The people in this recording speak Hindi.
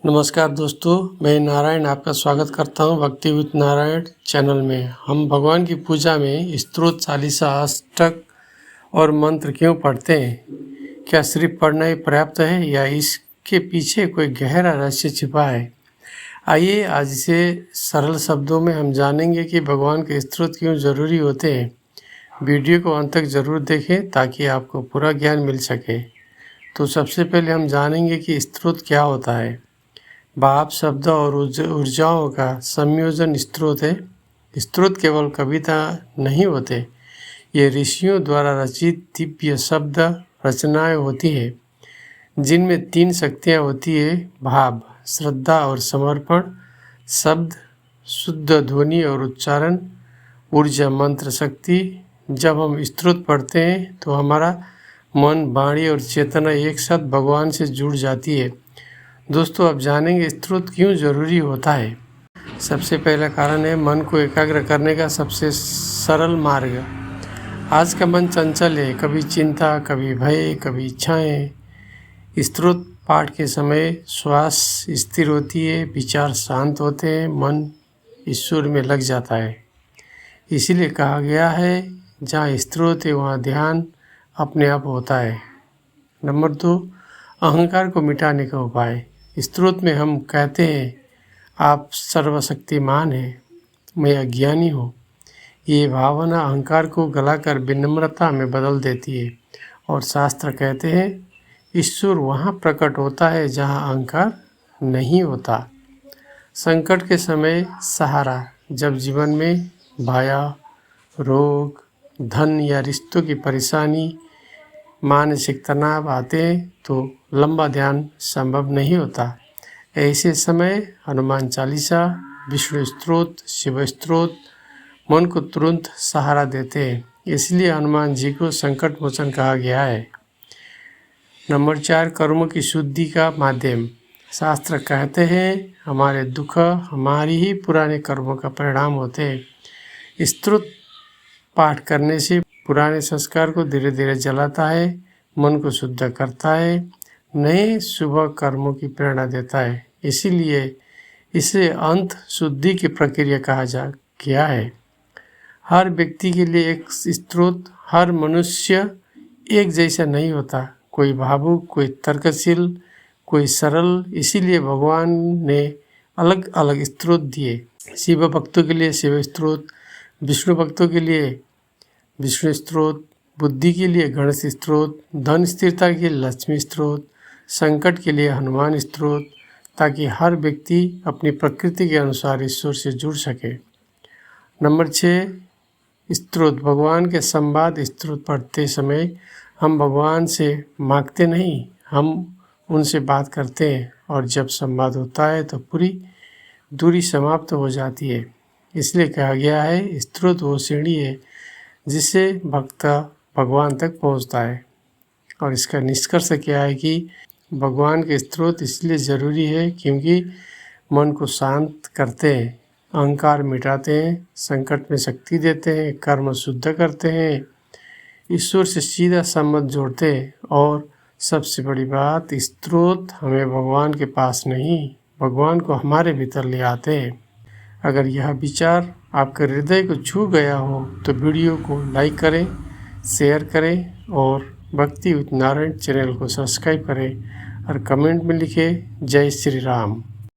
नमस्कार दोस्तों, मैं नारायण आपका स्वागत करता हूं भक्ति विद नारायण चैनल में। हम भगवान की पूजा में स्तोत्र, चालीसा, अष्टक और मंत्र क्यों पढ़ते हैं? क्या सिर्फ पढ़ना ही पर्याप्त है या इसके पीछे कोई गहरा रहस्य छिपा है? आइए आज इसे सरल शब्दों में हम जानेंगे कि भगवान के स्तोत्र क्यों ज़रूरी होते हैं। वीडियो को अंत तक ज़रूर देखें ताकि आपको पूरा ज्ञान मिल सके। तो सबसे पहले हम जानेंगे कि स्तोत्र क्या होता है। भाव, शब्द और ऊर्जाओं का संयोजन स्तोत्र है। स्तोत्र केवल कविता नहीं होते, ये ऋषियों द्वारा रचित दिव्य शब्द रचनाएं होती है जिनमें 3 शक्तियां होती है: भाव, श्रद्धा और समर्पण; शब्द, शुद्ध ध्वनि और उच्चारण; ऊर्जा, मंत्र शक्ति। जब हम स्तोत्र पढ़ते हैं तो हमारा मन, वाणी और चेतना एक साथ भगवान से जुड़ जाती है। दोस्तों, अब जानेंगे स्तोत्र क्यों ज़रूरी होता है। सबसे पहला कारण है मन को एकाग्र करने का सबसे सरल मार्ग। आज का मन चंचल है, कभी चिंता, कभी भय, कभी इच्छाएं। स्तोत्र पाठ के समय श्वास स्थिर होती है, विचार शांत होते हैं, मन ईश्वर में लग जाता है। इसीलिए कहा गया है, जहाँ स्तोत्र है वहाँ ध्यान अपने आप होता है। नंबर 2, अहंकार को मिटाने का उपाय। स्तोत्र में हम कहते हैं, आप सर्वशक्तिमान हैं, मैं अज्ञानी हूँ। ये भावना अहंकार को गलाकर विनम्रता में बदल देती है। और शास्त्र कहते हैं, ईश्वर वहाँ प्रकट होता है जहाँ अहंकार नहीं होता। संकट के समय सहारा। जब जीवन में भय, रोग, धन या रिश्तों की परेशानी, मानसिक तनाव आते हैं तो लंबा ध्यान संभव नहीं होता। ऐसे समय हनुमान चालीसा, विष्णु स्तोत्र, शिव स्तोत्र मन को तुरंत सहारा देते हैं। इसलिए हनुमान जी को संकट मोचन कहा गया है। नंबर 4, कर्मों की शुद्धि का माध्यम। शास्त्र कहते हैं, हमारे दुख हमारी ही पुराने कर्मों का परिणाम होते हैं। स्तोत्र पाठ करने से पुराने संस्कार को धीरे धीरे जलाता है, मन को शुद्ध करता है, नए शुभ कर्मों की प्रेरणा देता है। इसीलिए इसे अंत शुद्धि की प्रक्रिया कहा जा गया है। हर व्यक्ति के लिए एक स्तोत्र, हर मनुष्य एक जैसा नहीं होता। कोई भावुक, कोई तर्कशील, कोई सरल। इसीलिए भगवान ने अलग अलग स्तोत्र दिए। शिव भक्तों के लिए शिव स्तोत्र, विष्णु भक्तों के लिए विष्णु स्तोत्र, बुद्धि के लिए गणेश स्तोत्र, धन स्थिरता के लिए लक्ष्मी स्तोत्र, संकट के लिए हनुमान स्तोत्र, ताकि हर व्यक्ति अपनी प्रकृति के अनुसार ईश्वर से जुड़ सके। नंबर 6, स्तोत्र। भगवान के संवाद। स्तोत्र पढ़ते समय हम भगवान से मांगते नहीं, हम उनसे बात करते हैं। और जब संवाद होता है तो पूरी दूरी समाप्त हो जाती है। इसलिए कहा गया है, स्तोत्र वो सीढ़ी है जिससे भक्त भगवान तक पहुंचता है। और इसका निष्कर्ष क्या है कि भगवान के स्तोत्र इसलिए ज़रूरी है क्योंकि मन को शांत करते हैं, अहंकार मिटाते हैं, संकट में शक्ति देते हैं, कर्म शुद्ध करते हैं, ईश्वर से सीधा संबंध जोड़ते हैं। और सबसे बड़ी बात, स्तोत्र हमें भगवान के पास नहीं, भगवान को हमारे भीतर ले आते हैं। अगर यह विचार आपके हृदय को छू गया हो तो वीडियो को लाइक करें, शेयर करें और भक्ति विद नारायण चैनल को सब्सक्राइब करें और कमेंट में लिखें, जय श्री राम।